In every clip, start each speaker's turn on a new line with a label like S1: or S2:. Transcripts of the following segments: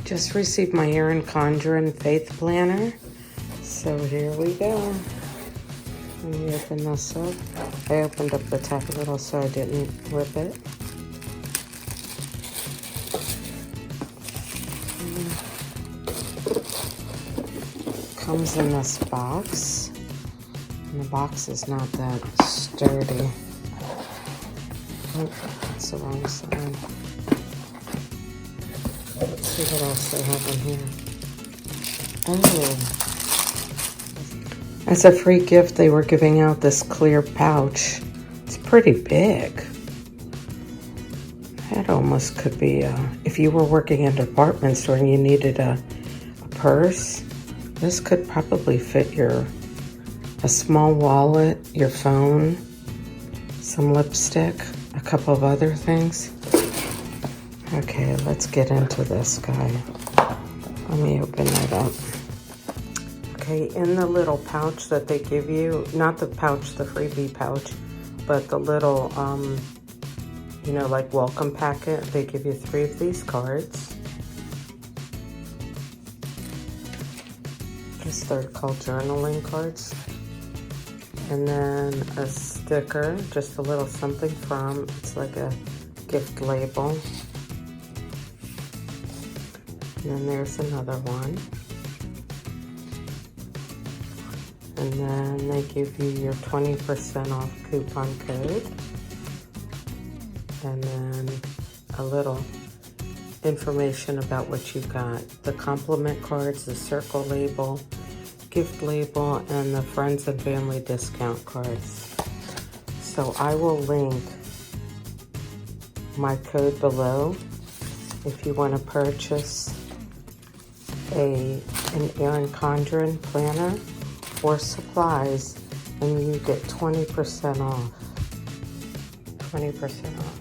S1: Just received my Erin Condren Faith Planner. So here we go. Let me open this up. I opened up the top a little so I didn't rip it. Comes in this box. And the box is not that sturdy. Oh, that's the wrong side. Let's see what else they have in here. Oh, as a free gift, they were giving out this clear pouch. It's pretty big. That almost could be, if you were working in a department store and you needed a purse, this could probably fit a small wallet, your phone, some lipstick, a couple of other things. Okay, let's get into this guy. Let me open that up. Okay, in the little pouch that they give you, not the pouch, the freebie pouch, but the little, like welcome packet, they give you 3 of these cards. I guess they're called journaling cards. And then a sticker, just a little something from, it's like a gift label. And then there's another one. And then they give you your 20% off coupon code. And then a little information about what you got. The compliment cards, the circle label, gift label, and the friends and family discount cards. So I will link my code below if you want to purchase an Erin Condren planner or supplies, and you get 20% off. 20% off.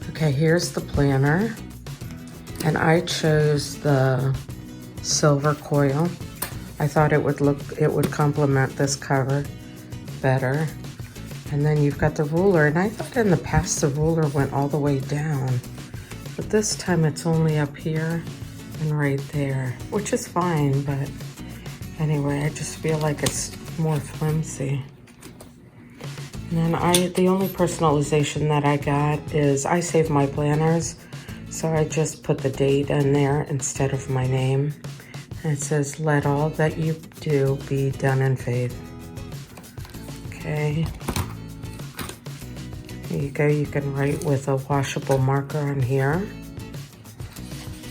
S1: Okay, here's the planner. And I chose the silver coil. I thought it would complement this cover better. And then you've got the ruler, and I thought in the past the ruler went all the way down. But this time it's only up here and right there, which is fine, but anyway, I just feel like it's more flimsy. And then the only personalization that I got is I save my planners, so I just put the date in there instead of my name. And it says, let all that you do be done in faith. Okay. Here you go, you can write with a washable marker on here.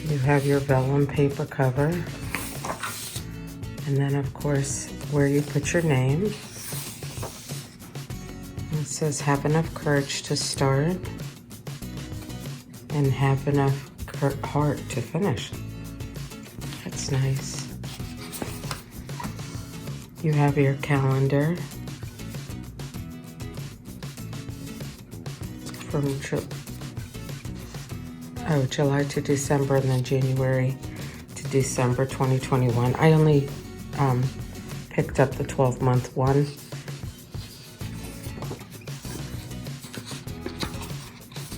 S1: You have your vellum paper cover. And then of course, where you put your name. And it says, have enough courage to start and have enough heart to finish. That's nice. You have your calendar from July to December, and then January to December 2021. I only picked up the 12-month one.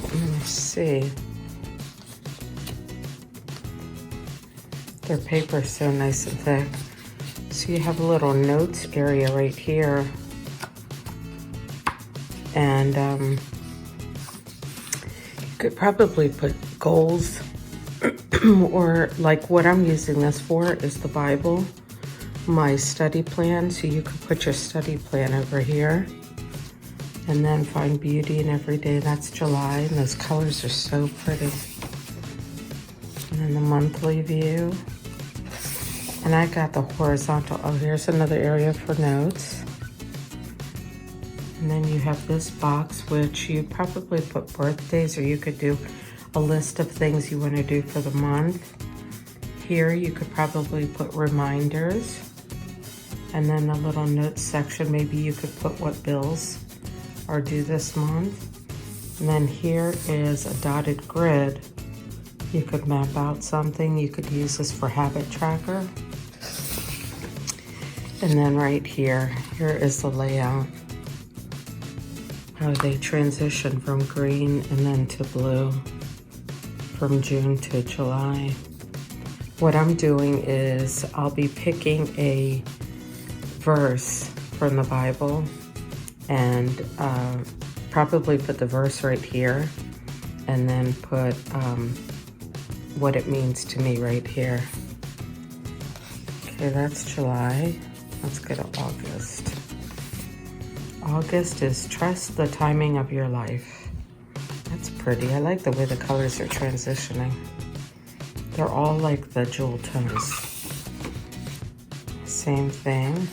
S1: Let me see. Their paper is so nice and thick. So you have a little notes area right here. And you could probably put goals or like what I'm using this for is the Bible, my study plan. So you could put your study plan over here. And then find beauty in every day. That's July, and those colors are so pretty. And then the monthly view. And I got the horizontal. Oh, here's another area for notes. And then you have this box, which you probably put birthdays, or you could do a list of things you want to do for the month. Here you could probably put reminders. And then the little notes section, maybe you could put what bills are due this month. And then here is a dotted grid. You could map out something. You could use this for habit tracker. And then right here is the layout. how they transition from green and then to blue from June to July. What I'm doing is I'll be picking a verse from the Bible and probably put the verse right here and then put what it means to me right here. Okay, that's July. Let's go to August. August is trust the timing of your life. That's pretty. I like the way the colors are transitioning. They're all like the jewel tones. Same thing.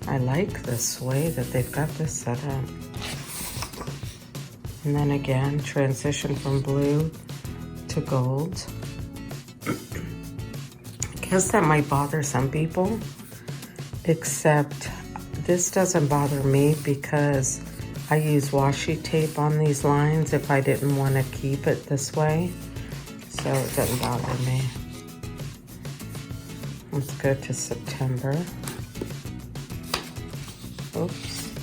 S1: I like this way that they've got this set up. And then again, transition from blue to gold. I guess that might bother some people, except this doesn't bother me because I use washi tape on these lines if I didn't want to keep it this way, so it doesn't bother me. Let's go to September. Oops.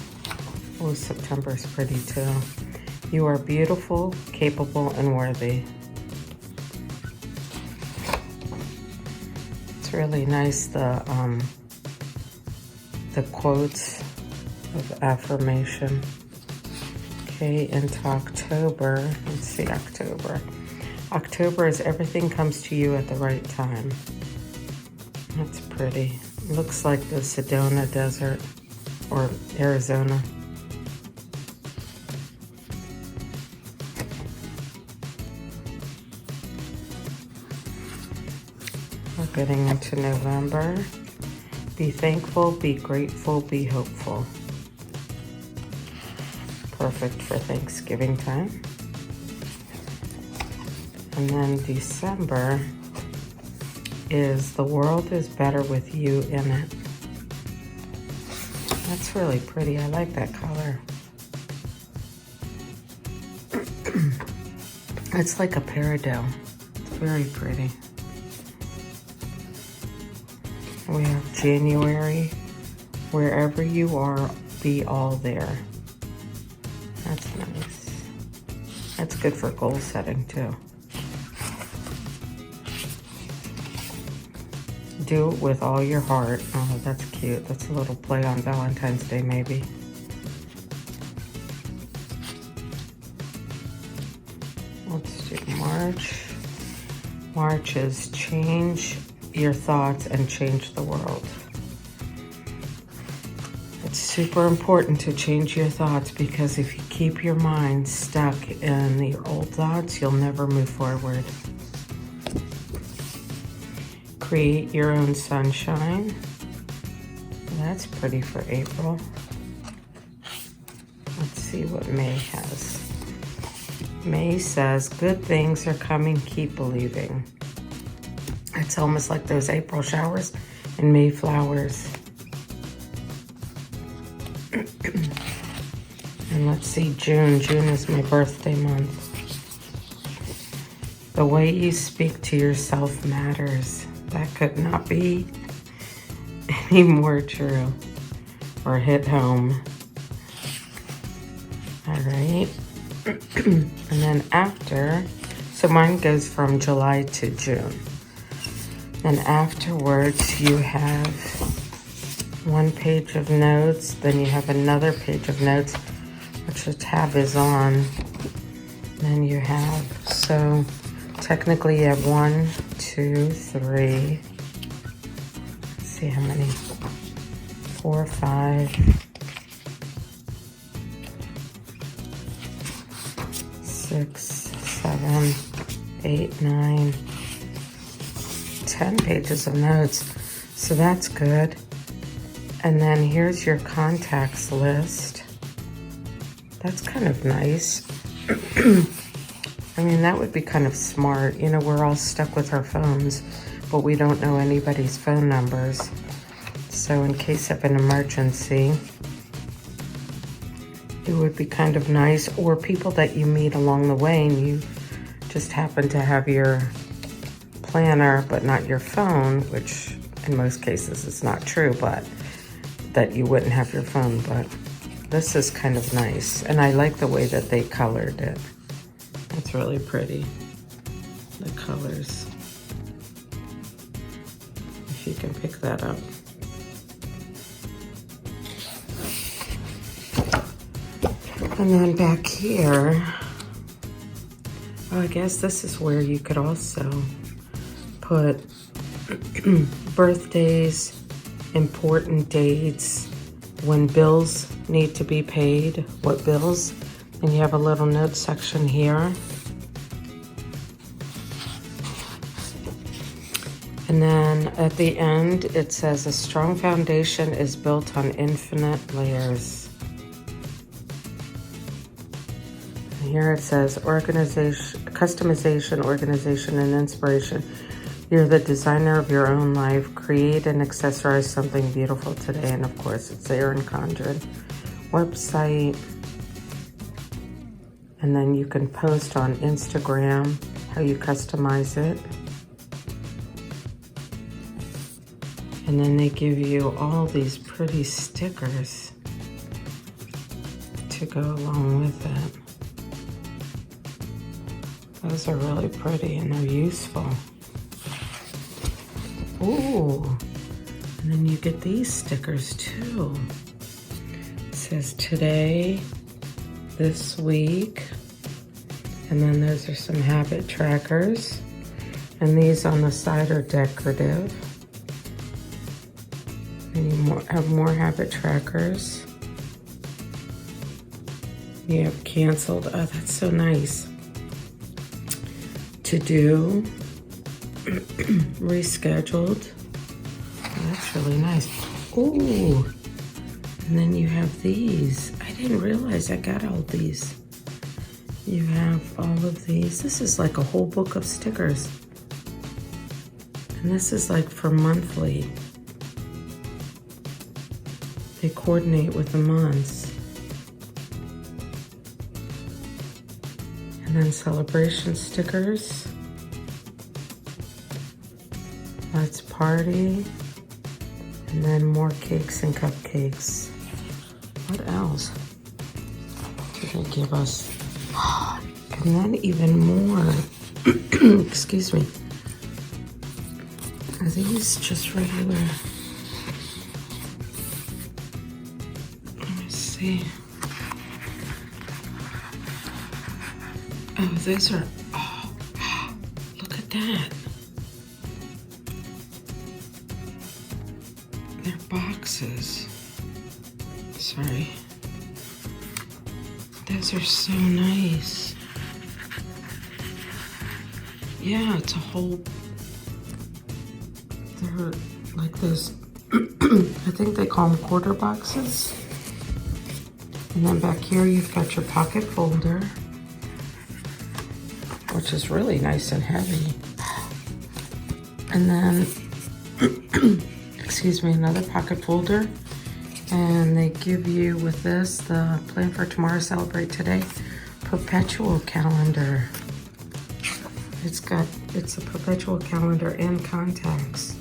S1: Oh, September's pretty too. You are beautiful, capable, and worthy. It's really nice, the quotes of affirmation. Okay, into October. Let's see, October. October is everything comes to you at the right time. That's pretty. Looks like the Sedona Desert or Arizona. We're getting into November. Be thankful, be grateful, be hopeful. Perfect for Thanksgiving time. And then December is the world is better with you in it. That's really pretty. I like that color. It's like a peridot. It's very pretty. We have January. Wherever you are, be all there. That's nice. That's good for goal setting too. Do it with all your heart. Oh, that's cute. That's a little play on Valentine's Day, maybe. Let's do March. March is change your thoughts and change the world. It's super important to change your thoughts because if you keep your mind stuck in your old thoughts, you'll never move forward. Create your own sunshine. That's pretty for April. Let's see what May has. May says, good things are coming, keep believing. It's almost like those April showers and May flowers. And let's see, June. June is my birthday month. The way you speak to yourself matters. That could not be any more true or hit home. All right. And then after, so mine goes from July to June. And afterwards you have one page of notes, then you have another page of notes, which the tab is on. Then you have, so technically you have 1, 2, 3, let's see how many, 4, 5, 6, 7, 8, 9, 10 pages of notes. So that's good. And then here's your contacts list. That's kind of nice. I mean, that would be kind of smart. You know, we're all stuck with our phones, but we don't know anybody's phone numbers. So in case of an emergency, it would be kind of nice. Or people that you meet along the way and you just happen to have your planner, but not your phone, which in most cases it's not true, but that you wouldn't have your phone, but this is kind of nice. And I like the way that they colored it. It's really pretty, the colors. If you can pick that up. And then back here, oh, I guess this is where you could also put birthdays, important dates, when bills need to be paid, what bills, and you have a little note section here. And then at the end, it says a strong foundation is built on infinite layers. And here it says organization, customization, organization, and inspiration. You're the designer of your own life. Create and accessorize something beautiful today. And of course, it's Erin Condren website. And then you can post on Instagram how you customize it. And then they give you all these pretty stickers to go along with it. Those are really pretty and they're useful. Ooh, and then you get these stickers too. It says today, this week, and then those are some habit trackers. And these on the side are decorative. And you have more habit trackers. You have canceled. Oh, that's so nice to do. Rescheduled. Oh, that's really nice. Ooh, and then you have these. I didn't realize I got all these. You have all of these. This is like a whole book of stickers. And this is like for monthly. They coordinate with the months. And then celebration stickers. Let's party. And then more cakes and cupcakes. What else did they give us? And then even more. Excuse me. Are these just regular? Let me see. Oh, these are, oh, look at that. They're boxes. Sorry. Those are so nice. Yeah, it's a whole, they're like this, I think they call them quarter boxes. And then back here you've got your pocket folder, which is really nice and heavy. And then, excuse me, another pocket folder. And they give you with this, the Plan for Tomorrow, Celebrate Today perpetual calendar. It's a perpetual calendar and contacts.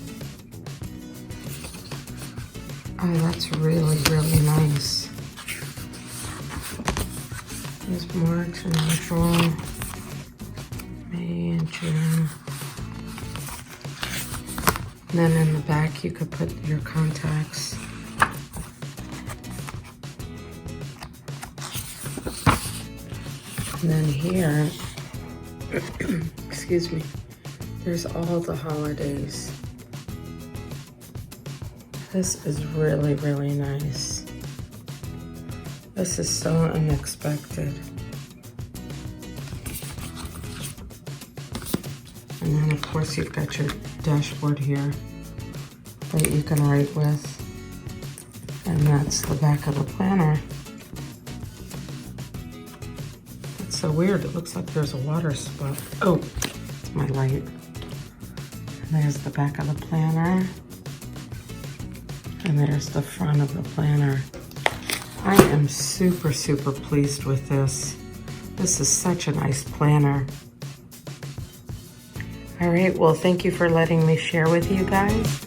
S1: Oh, that's really, really nice. There's March and April, May and June. And then in the back you could put your contacts. And then here, excuse me, there's all the holidays. This is really, really nice. This is so unexpected. And then of course you've got your dashboard here that you can write with. And that's the back of the planner. It's so weird, it looks like there's a water spout. Oh, it's my light. And there's the back of the planner. And there's the front of the planner. I am super, super pleased with this. This is such a nice planner. All right, well, thank you for letting me share with you guys.